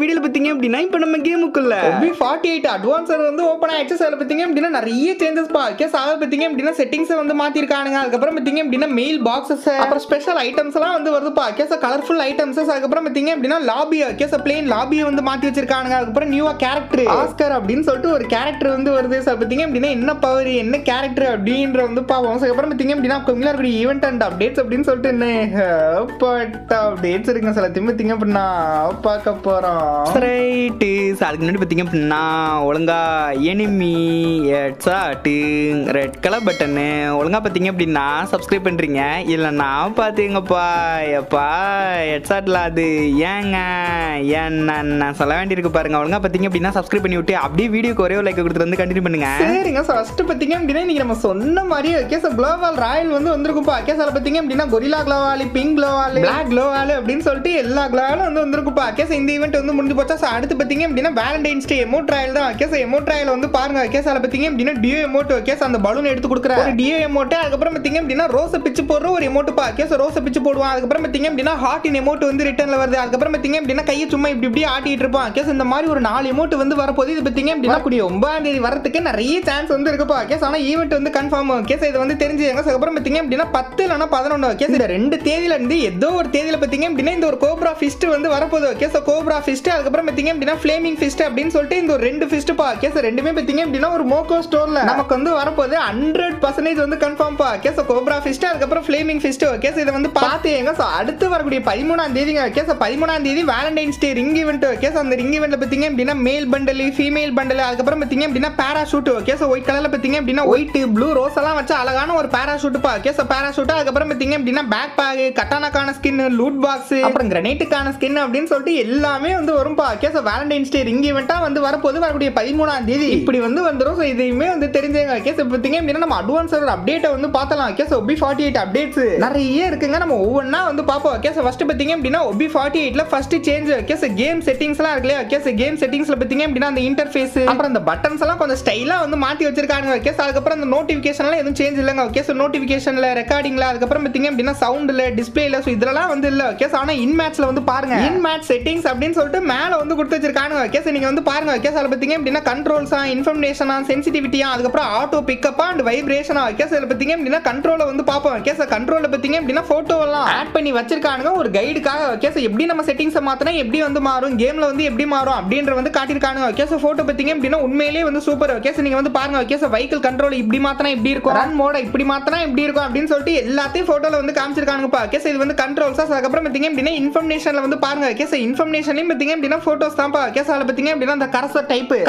வீடியோல பாத்தீங்க அப்படின்னா இப்போ நம்ம கேமுக்குள்ள OB48 அட்வான்ஸர் வந்து ஓபன் ஆயிடுச்சு. அதுல பாத்தீங்க அப்படின்னா நிறைய சேஞ்சஸ் கேஸ் அதை பாத்தீங்க அப்படின்னா செட்டிங்ஸ் வந்து மாத்திருக்கானுங்க. அதுக்கப்புறம் பாத்தீங்க அப்படின்னா மெயில் பாக்ஸஸ் அப்புறம் ஸ்பெஷல் ஐட்டம்ஸ் எல்லாம் வந்து வருதுப்பா. Guys colourful items. அதுக்கப்புறம் பாத்தீங்க அப்படின்னா லாபி கேஸ் பிளேன் லாபியை வந்து மாத்தி வச்சிருக்கானுங்க. அதுக்கப்புறம் நியூவா கேரக்டர் ஆஸ்கர் அப்படின்னு சொல்லிட்டு ஒரு கேரக்டர் வந்து வருது. சார் பாத்தீங்க அப்படின்னா என்ன பவர் என்ன கேரக்டர் அப்படின்ற வந்து பாப்போம். அதுக்கப்புறம் பாத்தீங்க அப்படின்னா இருக்கக்கூடிய ஈவென்ட் அண்ட் அப்டேட்ஸ் அப்படின்னு சொல்லிட்டு என்ன அப்டேட்ஸ் இருக்குங்க. சில திங்க அப்படின்னா பார்க்க போறோம். ரைட்டு அதுக்கு முன்னாடி பார்த்தீங்க அப்படின்னா ஒழுங்கா enemy headshot red colour button ஒழுங்கா பார்த்தீங்க அப்படின்னா சப்ஸ்கிரைப் பண்ணுறீங்க. இல்லைன்னா பார்த்துங்கப்பா எப்பா ஹெட்ஷாட்டில் அது ஏங்க என்ன சொல்ல வேண்டியிருக்கு பாருங்க. ஒழுங்கா பார்த்தீங்க அப்படின்னா சப்ஸ்கிரைப் பண்ணி விட்டு அப்படியே வீடியோக்கு ஒரே லைக் கொடுத்துட்டு வந்து கண்டினியூ பண்ணுங்க. சரிங்க ஃபர்ஸ்ட் பார்த்தீங்க அப்படின்னா இன்னைக்கு நம்ம சொன்ன மாதிரி கேஸ் குளோவால் ராயல் வந்து வந்திருக்குப்பா. கேஸ் அதில் பார்த்தீங்க அப்படின்னா கொரில்லா குளோவாலி பிங்க் குளோவாலி பிளாக் குளோவாலி அப்படின்னு சொல்லிட்டு எல்லா குளோவாலும் வந்து வந்திருக்குப்பா. கேஸ் இந்த ஈவெண்ட் வந்து முடிஞ்சு போச்சா. அடுத்து பாத்தீங்க அப்படின்னா வேலண்டைன்ஸ் டே எமோட் ட்ரையல் தான். கேஸ் எமோட் ட்ரையல் வந்து பாருங்க. கேஸ் அதில் பாத்தீங்க அப்படின்னா டியோ எமோட் கேஸ் அந்த பலூன் எடுத்து கொடுக்குற ஒரு டியோ எமோட். அதுக்கப்புறம் பாத்தீங்க அப்படின்னா ரோஸை பிச்சு போடுற ஒரு எமோட்டுப்பா. கேஸ் ரோஸை பிச்சு போடுவான். அதுக்கப்புறம் பாத்தீங்க அப்படின்னா ஹார்ட் இன் எமோட் வந்து ரிட்டர்ன்ல வருது. அதுக்கப்புறம் பாத்தீங்க அப்படின்னா கையை சும்மா இப்படி ஆட்டிட்டு இருப்பான். கேஸ் இந்த மாதிரி ஒரு 4 எமோட் வந்து வரப்போது. இது பாத்தீங்க அப்படின்னா கூடிய 9ஆம் தேதி வரதுக்கு நிறைய சான்ஸ் வந்து இருக்குப்பா. கேஸ் ஆனா ஈவெண்ட் வந்து கன்ஃபார்ம். கேஸ் இது வந்து தெரிஞ்சுங்க. அதுக்கப்புறம் பாத்தீங்க அப்படின்னா 10 இல்லைன்னா 11 கேஸ் இந்த 2 தேதியில இருந்து ஏதோ ஒரு தேதியில பாத்தீங்க அப்படின்னா இந்த ஒரு கோப்ரா ஃபிஸ்ட் வந்து வரப்போகுது. கேஸ் கோப்ரா ஃபிஸ்ட் அதுக்கப்புறம் பாத்தீங்க அப்படின்னா ஃப்ளேமிங் ஃபிஸ்ட் அப்படின்னு சொல்லிட்டு இந்த ஒரு 2 ஃபிஸ்ட் பா. கேஸ் ரெண்டுமே பாத்தீங்க அப்படின்னா ஒரு மோகோ ஸ்டோர்ல நமக்கு வந்து வரப்போகுது. 100% வந்து கன்ஃபார்ம் பா. கேஸ் கோப்ரா ஃபிஸ்ட் அதுக்கப்புறம் ஃப்ளேமிங் ஃபிஸ்ட். கேஸ் இதை வந்து பாத்துங்க. அடுத்து வரக்கூடிய 13ஆம் தேதிங்க. கேஸ் 13ஆம் தேதி Valentine's day ring event. Case அந்த ரிங் ஈவென்ட்ல பாத்தீங்க அப்படின்னா மேல் பண்டல் ஃபீமேல் பண்டல் அதுக்கப்புறம் பாத்தீங்க அப்படின்னா பாராஷூட். கேஸ் ஒயிட் கலர்ல பாத்தீங்க அப்படின்னா ஒயிட் ப்ளூ ரோஸ் எல்லாம் வச்சு அழகான ஒரு பாராஷூட் பா. கேஸ் பாராஷூட் அதுக்கப்புறம் பாத்தீங்க அப்படின்னா பேக் பேக் கட்டானாக்கான ஸ்கின் லூட் பாக்ஸ் அப்புறம் கிரனைட்டுக்கான ஸ்கின் அப்படின்னு சொல்லிட்டு எல்லாமே வந்து வரும்பா. கேஸ் வேலண்டைன்ஸ் டே ரிங் ஈவென்ட்டா வந்து வரப்போது வரக்கூடிய 13ஆம் தேதி இப்படி வந்து வந்துரும். சோ இதையுமே வந்து தெரிஞ்சேங்க. கேஸ் பாத்தீங்க அப்படின்னா நம்ம அட்வான்ஸ் அப்டேட்டை வந்து பார்த்தலாம். கேஸ் OB48 அப்டேட்ஸ் நிறைய இருக்குங்க. நம்ம ஒவ்வொன்னா வந்து பாப்போம். கேஸ் ஃபர்ஸ்ட் பாத்தீங்க அப்படின்னா OB48ல first change guys game settings எல்லாம் இருக்குல்ல. கேஸ் கேம் செட்டிங்ஸ்ல பாத்தீங்க அப்படின்னா அந்த இன்டர்ஃபேஸ் அப்புறம் அந்த பட்டன்ஸ் எல்லாம் கொஞ்சம் ஸ்டைலா வந்து மாத்தி வச்சிருக்காங்க. கேஸ் அதுக்கப்புறம் அந்த நோட்டிபிகேஷன்ல எதுவும் சேஞ்ச் இல்லங்க. கேஸ் நோட்டிபிகேஷன்ல ரெக்கார்டிங்ல அதுக்கப்புறம் பாத்தீங்க அப்படின்னா சவுண்ட்ல டிஸ்பிளேல சோ இதெல்லாம் வந்து இல்ல. கேஸ் ஆனா இன் மேட்ச்ல வந்து பாருங்க இன் மேட்ச் செட்டிங்ஸ் அப்படின்னு சொல்லிட்டு மேல வந்து கொடுத்து வச்சிருக்காங்க. கேஸ் நீங்க வந்து பாருங்க. கேஸ் அதுல பாத்தீங்க அப்படின்னா கண்ட்ரோல்ஸா இன்ஃபர்மேஷனா சென்சிட்டிவிட்டியா அதுக்கப்புறம் ஆட்டோ பிக்கப் அண்ட் வைப்ரேஷனா. கேஸ் அதுல பாத்தீங்க அப்படின்னா கண்ட்ரோல வந்து பாப்போம். கேஸ் கண்ட்ரோல பாத்தீங்க அப்படின்னா போட்டோ எல்லாம் ஆட் பண்ணி வச்சிருக்காங்க ஒரு கைடுக்காக. கேஸ் எப்படி நம்ம செட்டிங்ஸ் மாத்தினா எப்படி வந்து மாறும் கேம்ல வந்து எப்படி மாறும் அப்படின்ற வந்து காட்டிருக்காங்க. கேஸ் போட்டோ பாத்தீங்க அப்படின்னா உண்மையிலேயே வந்து சூப்பர். கேஸ் நீங்க வந்து பாருங்க. கேஸ் வெஹிக்கிள் கண்ட்ரோல் இப்படி மாத்தினா எப்படி இருக்கும் ரன் மோட இப்படி மாத்தினா எப்படி இருக்கும் அப்படின்னு சொல்லிட்டு எல்லாத்தையும் போட்டோல வந்து காமிச்சிருக்காங்கப்பா. கேஸ் இது வந்து கண்ட்ரோல்ஸா. அதுக்கப்புறம் பாத்தீங்க அப்படின்னா இன்ஃபர்மேஷன்ல வந்து பாருங்க. கேஸ் இன்ஃபர்மேஷன்லயும் பாத்தீங்க அப்படின்னா போட்டோஸ் தான்ப்பா. கேஸ் அதுல பாத்தீங்க அப்படின்னா அந்த கரசர்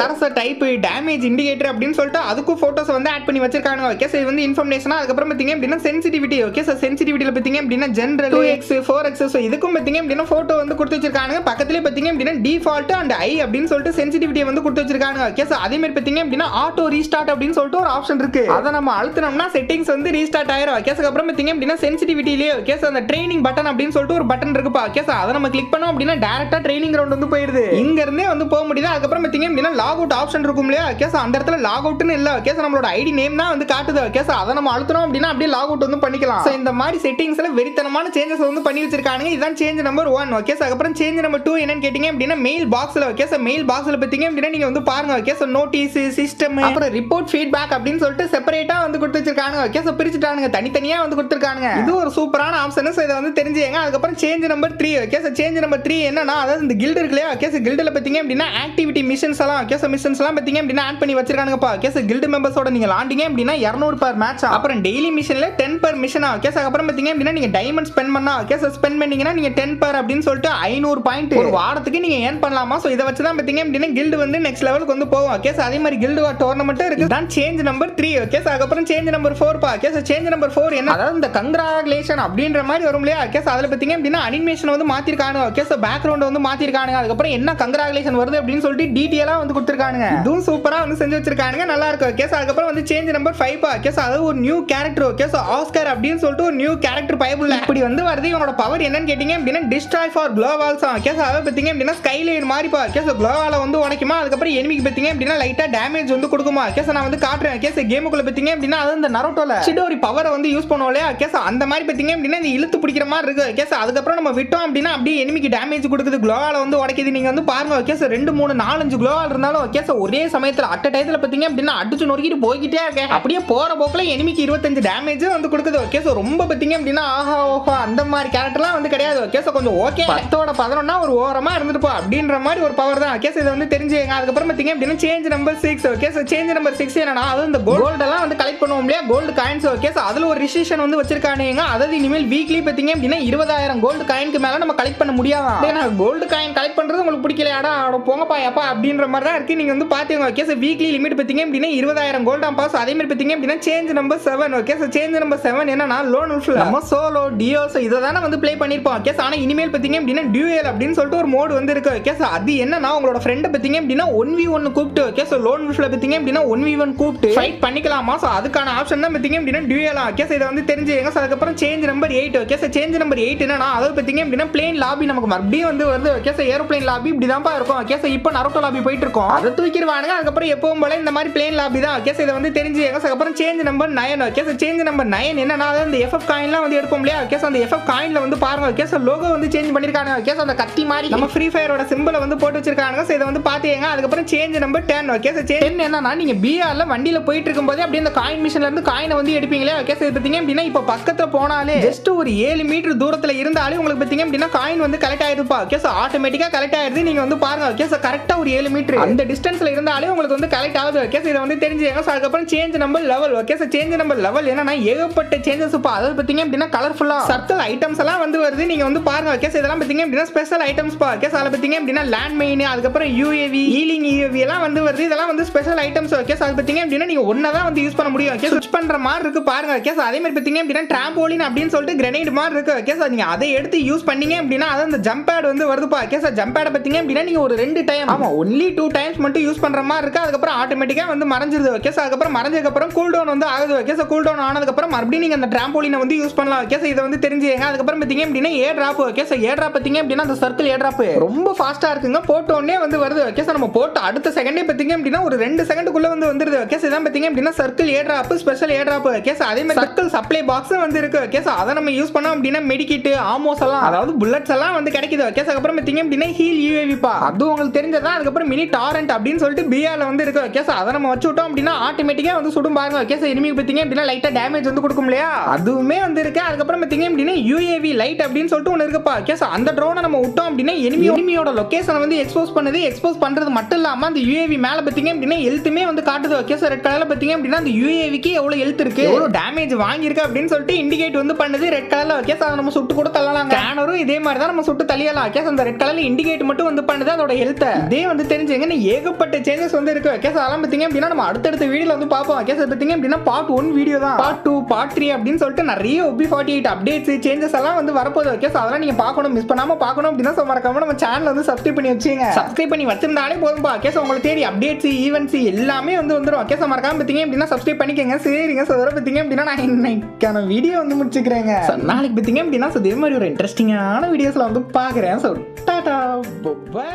டைப் டேமேஜ் இண்டிகேட்டர் அப்படின்னு சொல்லிட்டு அதுக்கும் போட்டோஸ் வந்து ஆட் பண்ணி வச்சிருக்காங்க. கேஸ் இது வந்து இன்ஃபர்மேஷனா. அதுக்கப்புறம் பாத்தீங்க அப்படின்னா சென்சிட்டிவிட்டி. கேஸ் சென்சிட்டிவிட்டில பாத்தீங்க அப்படின்னா ஜெனரல் 2x 4x சோ இதுக்கும் பாத்தீங்க அப்படின்னா போட்டோ வந்து கொடுத்து வச்சிருக்காங்க. பக்கத்துலயே பாத்தீங்க அப்படின்னா டிஃபால்ட் அண்ட் ஐ அப்படின்னு சொல்லிட்டு சென்சிட்டிவிட்டியை வந்து கொடுத்து வச்சிருக்காங்க. கேஸ் அதே மாதிரி பாத்தீங்க அப்படின்னா ஆட்டோ ரீஸ்டார்ட் அப்படின்னு சொல்லிட்டு ஒரு ஆப்ஷன் இருக்கு. அதை நம்ம அழுத்தினோம்னா செட்டிங்ஸ் வந்து ரீஸ்டார்ட் ஆயிரும். கேஸ் அப்புறம் பாத்தீங்க அப்படின்னா சென்சிட்டிவிட்டிலேயே கேஸ் அந்த ட்ரைனிங் பட்டன் அப்படின்னு சொல்லிட்டு ஒரு பட்டன் இருக்குப்பா. கேஸ் அதை நம்ம கிளிக் பண்ணோம் அப்படின்னா டைரக்டா ட்ரைனிங் கிரவுண்ட் வந்து போயிடுது. இங்க இருந்தே வந்து போக முடியுது. அதுக்கப்புறம் பாத்தீங்க அப்படின்னா லாக் அவுட் ஆப்ஷன் இருக்கும் இல்லையா. கேஸ் அந்த இடத்துல லாக் அவுட்னு இல்ல. கேஸ் நம்மளோட ஐடி நேம் தான் வந்து காட்டுது. கேஸ் அதை நம்ம அழுத்தணும் அப்படின்னா அப்படியே லாக் அவுட் வந்து பண்ணிக்கலாம். சோ இந்த மாதிரி செட்டிங்ஸ்ல வெறித்தனமான சேஞ்சஸ் வந்து பண்ணி வச்சிருக்காங்க. இதுதான் சேஞ்ச் நம்பர் 1. கேஸ் அதுக்கப்புறம் சேஞ்ச் நம்பர் 2 என்னன்னு கேட்டீங்க அப்படின்னா மெயில் பாக்ஸ்ல. கேஸ் மெயில் பாக்ஸ்ல பாத்தீங்க அப்படின்னா நீங்க வந்து பாருங்க. கேஸ் நோட்டீஸ் சிஸ்டம் அப்புறம் ரிப்போர்ட் ஃபீட்பேக் அப்படின்னு சொல்லிட்டு செப்பரேட்டா வந்து கொடுத்து வச்சிருக்காங்க. கேஸ் பிரிச்சுட்டானுங்க தனித்தனியா வந்து கொடுத்திருக்காங்க. இது ஒரு சூப்பரான ஆப்ஷன். சோ இத வந்து தெரிஞ்சுங்க. அதுக்கப்புறம் change number 3. Case change number 3 என்னன்னா அதாவது இந்த கில்ட் இருக்கு இல்லையா. கேஸ் கில்ட்ல பாத்தீங்க அப்படின்னா ஆக்டிவிட்டி மிஷன்ஸ் எல்லாம் கேஸ் மிஷன்ஸ் எல்லாம் பாத்தீங்க அப்படின்னா ஆட் பண்ணி வச்சிருக்காங்கப்பா. கேஸ் கில்ட் மெம்பர்ஸோட நீங்க லாண்டிங்க அப்படின்னா 200 per மேட்ச் அப்புறம் டெய்லி மிஷன்ல 10 per மிஷனா. கேஸ் அப்புறம் பாத்தீங்க அப்படின்னா நீங்க டைமண்ட் ஸ்பெண்ட் பண்ணா கேஸ் ஸ்பெண்ட் பண்ணீங்கன்னா நீங்க 10 per அப்படின்னு சொல்லிட்டு 500 பாயிண்ட் ஒரு வாரத்துக்கு நீங்க ஏர்ன் பண்ணலாமா. சோ இத வச்சு தான் பாத்தீங்க அப்படின்னா கில்ட் வந்து நெக்ஸ்ட் லெவலுக்கு வந்து போகும். கேஸ் அதே மாதிரி கில்ட் டோர்னமெண்ட் இருக்கு. தான் சேஞ்ச் நம்பர் 3. கேஸ் அதுக்கப்புறம் சேஞ்ச் நம்பர் 4 பா. கேஸ் சேஞ்ச் நம்பர் 4 என்ன அதாவது இந்த கங்க்ராச்சுலேஷன் அப்படின்ற மாதிரி வரும் இல்லையா. கேஸ் அதுல பாத்தீங்க அப்படின்னா அனிமேஷன் வந்து மாத்திருக்காங்க. கேஸ் பேக்ரவுண்ட் வந்து மாத்திருக்காங்க. அதுக்கப்புறம் என்ன கங்க்ராச்சுலேஷன் வருது அப்படின்னு சொல்லிட்டு டீடைலா வந்து கொடுத்திருக்காங்க. இதுவும் சூப்பரா வந்து செஞ்சு வச்சிருக்காங்க. நல்லா இருக்கு. கேஸ் அதுக்கப்புறம் வந்து சேஞ்ச் நம்பர் 5 பா. கேஸ் அது ஒரு நியூ கேரக்டர். கேஸ் ஆஸ்கர் அப்படின்னு சொல்லிட்டு ஒரு நியூ கேரக்டர் பைபிள் இப்படி வந்து வருது. இவனோட பவர் என்னன்னு கேட்டீங்க அப்படின்னா டிஸ்ட்ராய் ஃபார் க்ளோவால்ஸ். கேஸ் அதை பாத்தீங்க அப்படின்னா ஸ்கைலைன் மாதிரி பா. கேஸ் க்ளோவால வந்து உடைக்குமா. அதுக்கப்புறம் எனிமிக்கு பாத்தீங்க அப்படின்னா லைட்டா டேமேஜ் வந்து கொடுக்குமா. கேஸ் நான் வந்து காட்டுறேன். கேஸ் கேமுக்குள்ள பாத்தீங்க அப்படின்னா அது இந்த நருட்டோல சிடோரி பவரை வந்து யூஸ் பண்ணுவோம் இல்லையா. கேஸ் அந்த மாதிரி பாத்தீங்க அப்படின்னா இந்த இழுத்து பிடிக்கிற மாதிரி இருக்கு. கேஸ் அதுக்கப்புறம் நம்ம விட்டோம் அப்படின்னா அப்படியே எனிமிக்கு டேமேஜ் கொடுக்குது. க்ளோவால வந்து உடைக்குது. நீங்க வந்து பாருங்க ஓகே சார் 2 3 4 5 குளோவால் இருந்தாலும் ஓகே சார் ஒரே சமயத்துல அட் அ டைத்துல பாத்தீங்க அப்படின்னா அடிச்சு நொறுக்கிட்டு போய்கிட்டே இருக்கேன். அப்படியே போற போக்குல எனிமிக்கு 25 டேமேஜ் வந்து கொடுக்குது. ஓகே சார் ரொம்ப பாத்தீங்க அப்படின்னா ஆஹா ஓஹோ அந்த மாதிரி கேரக்டர்லாம் வந்து கிடையாது. ஓகே சார் கொஞ்சம் ஓகே 10ஓட 11 ஒரு ஓரமா இருந்துட்டு போ அப்படின்ற மாதிரி ஒரு பவர் தான். ஓகே சார் இதை வந்து தெரிஞ்சுங்க. அதுக்கப்புறம் பாத்தீங்க அப்படின்னா change number 6. Okay sir change number 6 என்னன்னா அது இந்த கோல்ட் எல்லாம் வந்து கலெக்ட் பண்ணுவோம் இல்லையா கோல்டு காயின்ஸ். ஓகே சார் அதுல ஒரு ரிஸ்ட்ரிக்ஷன் வந்து வச்சிருக்கானுங்க. அதாவது இனிமேல் வீக்லி பாத்தீங்க அப்படின்னா 20,000 கோல்டு காயினுக்கு மேல நம்ம கலெக்ட் பண்ண முடியாதான். ஏன்னா கோல்டு காயின் கலெக்ட் பண்றது உங்களுக்கு பிடிக்கலையாடா போங்கப்பா எப்பா அப்படின்ற மாதிரி தான் இருக்கு. நீங்க வந்து பாத்தீங்க ஓகே சார் வீக்லி லிமிட் பாத்தீங்க அப்படின்னா 20,000 கோல்டாம் பாஸ். அதே மாதிரி பாத்தீங்க அப்படின்னா change number 7. Okay sir change number 7 என்னன்னா லோன் உல்ஃப்ல நம்ம சோலோ டியோஸ் இதை தானே வந்து ப்ளே பண்ணிருப்போம். ஓகே சார் ஆனா இனிமேல் பாத்தீங்க அப்படின்னா டியூயல் அப்படின்னு சொல்லிட்டு ஒரு மோட் வந்து இருக்கு. ஓகே சார் அது என்னன்னா உங்களோட ஃப்ரெண்ட் பாத்தீங்க அப்படின்னா 1v1 கூப்பிட்டு ஓகே சார் லோன் உல்ஃப்ல பாத்தீங்க அப்படின்னா 1v1 கூப்பிட்டு ஃபைட் பண்ணிக்கலாமா. சோ அதுக்கான ஆப்ஷன் தான் பாத்தீங்க அப்படின்னா டியூயல். ஓகே சார் இதை வந்து தெரிஞ்சுங்க. அதுக்கு அப்புறம் change number 8. Okay sir change number 8 என்னன்னா அதாவது பாத்தீங்க அப்படின்னா பிளேன் லாபி நமக்கு மறுபடியும் வந்து வருது. ஓகே சார் ஏரோப்ளேன் லாபி இப்படிதான்ப்பா இருக்கும். ஓகே சார் இப்போ நரோட்டோ லாபி போயிட்டு இருக்கோம். அதை தூக்கிடுவானுங்க. அதுக்கப்புறம் எப்பவும் போல இந்த மாதிரி பிளேன் லாபி தான். ஓகே சார் இதை வந்து தெரிஞ்சுங்க. அதுக்கப்புறம் change number 9. Okay sir change number 9 என்னன்னா இந்த FF காயின்லாம் வந்து எடுப்போம் இல்லையா. ஓகே சார் அந்த FF காயின்ல வந்து பாருங்க. ஓகே சார் லோகோ வந்து சேஞ்ச் பண்ணிருக்காங்க. ஓகே சார் அந்த கத்தி மாதிரி நம்ம ஃப்ரீ ஃபயரோட சிம்பிளை வந்து போட்டு வச்சிருக்காங்க. சார் இதை வந்து பாத்தீங்க. அதுக்கப்புறம் சேஞ்ச் நம்பர் 10. ஓகே சார் 10 என்னன்னா நீங்க BRல வண்டியில போயிட்டு இருக்கும்போது அப்படியே அந்த காயின் மிஷின்ல இருந்து காயினை வந்து எடுப்பீங்களே. ஓகே சார் பாத்தீங்க அப்படின்னா இப்போ பக்கத்துல போனாலே ஜஸ்ட் ஒரு 7 மீட்டர் தூரத்துல இருந்தாலே உங்களுக்கு பாத்தீங்க அப்படின்னா காயின் வந்து கலெக்ட் ஆயிருப்பா. ஓகே சார் ஆட்டோமேட்டிக்கா கலெக்ட் ஆயிருது. நீங்க வந்து பாருங்க. ஓகே சார் கரெக்டா ஒரு 7 மீட்டர் அந்த டிஸ்டன்ஸ்ல இருந்தாலே உங்களுக்கு வந்து கலெக்ட் ஆகுது. ஓகே சார் இதை வந்து தெரிஞ்சுங்க. அதுக்கப்புறம் change number level. Okay sir change number level என்னன்னா ஏகப்பட்ட சேஞ்சஸ் இப்போ அதாவது பாத்தீங்க அப்படின்னா கலர்ஃபுல்லா சர்க்கிள் ஐட்டம்ஸ் எல்லாம் வந்து வருது. நீங்க வந்து பாருங்க. ஓகே சார் இதெல்லாம் பாத்தீங்க அப்படின்னா ஸ்பெஷல் ஐட்டம்ஸ் பா. ஓகே சார் பாத்தீங்க அப்படின்னா லேண்ட் மைன் அதுக்கப்புறம் UAV ஹீலிங் UAV எல்லாம் வந்து வருது. இதெல்லாம் வந்து ஸ்பெஷல் ஐட்டம்ஸ். ஓகே சார் பாத்தீங்க அப்படின்னா நீங்க ஒண்ணா தான் வந்து யூஸ் பண்ண முடியும். ஓகே ஸ்விட்ச் பண்ற மாதிரி இருக்கு பாருங்க. ஓகே சார் அதே மாதிரி பாத்தீங்க அப்படின்னா டிராம்போலின் அப்படின்னு சொல்லிட்டு கிரனேட் மாதிரி இருக்கு. ஓகே சார் நீங்க அதை எடுத்து யூஸ் பண்ணீங்க அப்படின்னா அது அந்த ஜம்ப் பேட் வந்து வருதுப்பா. ஓகே சார் ஜம்ப் பேட் பாத்தீங்க அப்படின்னா நீங்க ஒரு 2 டைம் ஆமா ஒன்லி 2 டைம்ஸ் மட்டும் யூஸ் பண்ற மாதிரி இருக்கு. அதுக்கப்புறம் ஆட்டோமேட்டிக்கா வந்து மறைஞ்சிருது. ஓகே சார் அதுக்கப்புறம் மறைஞ்சதுக்கு அப்புறம் கூல் டவுன் வந்து ஆகுது. ஓகே சார் கூல் டவுன் ஆனதுக்கு அப்புறம் மறுபடியும் நீங்க அந்த டிராம்போலினை வந்து யூஸ் பண்ணலாம். ஓகே சார் இதை வந்து தெரிஞ்சுங்க. அதுக்கப்புறம் பாத்தீங்க அப்படின்னா air drop. Okay sir air drop பாத்தீங்க அப்படின்னா அந்த சர்க்கிள் ஏர் டிராப் ரொம்ப ஃபாஸ்டா இருக்குங்க. போட்ட உடனே வந்து வருது. ஓகே சார் நம்ம போட்ட அடுத்த செகண்டே பாத்தீங்க அப்படின்னா ஒரு 2 செகண்டுக்குள்ள வந்து வந்துருது. ஓகே சார் இதான் பாத்தீங்க அப்படின்னா சர்க்கிள் ஏர் டிராப் ஸ்பெஷல் ஏர் டிராப். ஓகே சார் அதே மாதிரி சர்க்கிள் சப்ளை பாக்ஸ் வந்து இருக்கு. ஓகே சார் அதை நம்ம யூஸ் பண்ணோம் அப்படின்னா மெடிக்கிட் ஆமோஸ் எல்லாம் அதாவது புல்லட்ஸ் எல்லாம் வந்து கிடைக்குது. ஓகே சார் அப்புறம் பாத்தீங்க அப்படின்னா ஹீல் UAV பா அது உங்களுக்கு தெரிஞ்சதா. அதுக்கப்புறம் மினி டாரண்ட் அப்படின்னு சொல்லிட்டு BRல வந்து இருக்கு. ஓகே சார் அதை நம்ம வச்சு விட்டோம் அப்படின்னா ஆட்டோமேட்டிக்கா வந்து சுடும் பாருங்க. ஓகே சார் எனிமி பாத்தீங்க அப்படின்னா லைட்டா டேமேஜ் வந்து கொடுக்கும் இல்லையா அதுவுமே வந்து இருக்கு. அதுக்கப்புறம் பாத்தீங்க அப்படின்னா UAV லைட் அப்படின்னு சொல்லிட்டு ஒன்னு இருக்குப்பா. ஓகே சார் அந்த ட்ரோனை நம்ம விட்டோம் அப்படின்னா எனிமியோட லொகேஷன் வந்து எக்ஸ்போஸ் பண்ணுது. எக்ஸ்போஸ் பண்றது மட்டும் இல்லாம அந்த UAV மேல பாத்தீங்க அப்படின்னா ஹெல்த்துமே வந்து காட்டுது. ஓகே சார் ரெட் கலர்ல பாத்தீங்க அப்படின்னா அந்த UAVக்கு எவ்வளவு ஹெல்த் இருக்கு எவ்வளவு டேமேஜ் வாங்கியிருக்கு அப்படின்னு சொல்லிட்டு இண்டிகேட் வந்து பண்ணுது ரெட் கலர்ல. ஓகே சார் நம்ம சுட்டு கூட தள்ளலாம். ஸ்கேனரும் இதே மாதிரி தான் நம்ம சுட்டு தள்ளியலாம். ஓகே சார் அந்த ரெட் கலர்ல இண்டிகேட் மட்டும் வந்து பண்ணுது அதோட ஹெல்த். இதே வந்து தெரிஞ்சுங்க ஏகப்பட்ட சேஞ்சஸ் வந்து இருக்கு. ஓகே சார் அதெல்லாம் பாத்தீங்க அப்படின்னா நம்ம அடுத்தடுத்த வீடியோல வந்து பார்ப்போம். ஓகே சார் பாத்தீங்க அப்படின்னா பார்ட் 1 வீடியோ தான். பார்ட் 2 பார்ட் 3 அப்படின்னு சொல்லிட்டு நிறைய OB48 அப்டேட்ஸ் சேஞ்சஸ் எல்லாம் வந்து வரப்போகுது. ஓகே சார் அதெல்லாம் நீங்க பார்க்கணும் மிஸ் பண்ணாம பார்க்கணும் அப்படின்னா மறக்காம நம்ம சேனல் வந்து சப்ஸ்கிரைப் பண்ணி வச்சுங்க. சப்ஸ்கிரைப் பண்ணி வச்சிருந்தாலே போதும்பா. ஓகே சார் உங்களுக்கு தேடி அப்டேட்ஸ் ஈவென்ட்ஸ் எல்லாமே வந்து வந்துடும். ஓகே சார் மறக்காம பாத்தீங்க அப்படின்னா சப்ஸ்கிரைப் பண்ணிக்கங்க. சரிங்க சார் அதோட பாத்தீங்க அப்படின்னா நான் இன்னைக்கான வீடியோ வந்து முடிச்சுக்கிறேங்க. நாளைக்கு பாத்தீங்க அப்படின்னா இதே மாதிரி ஒரு இன்ட்ரெஸ்டிங்கான வீடியோஸ்ல வந்து பாக்குறேன். Tata bye.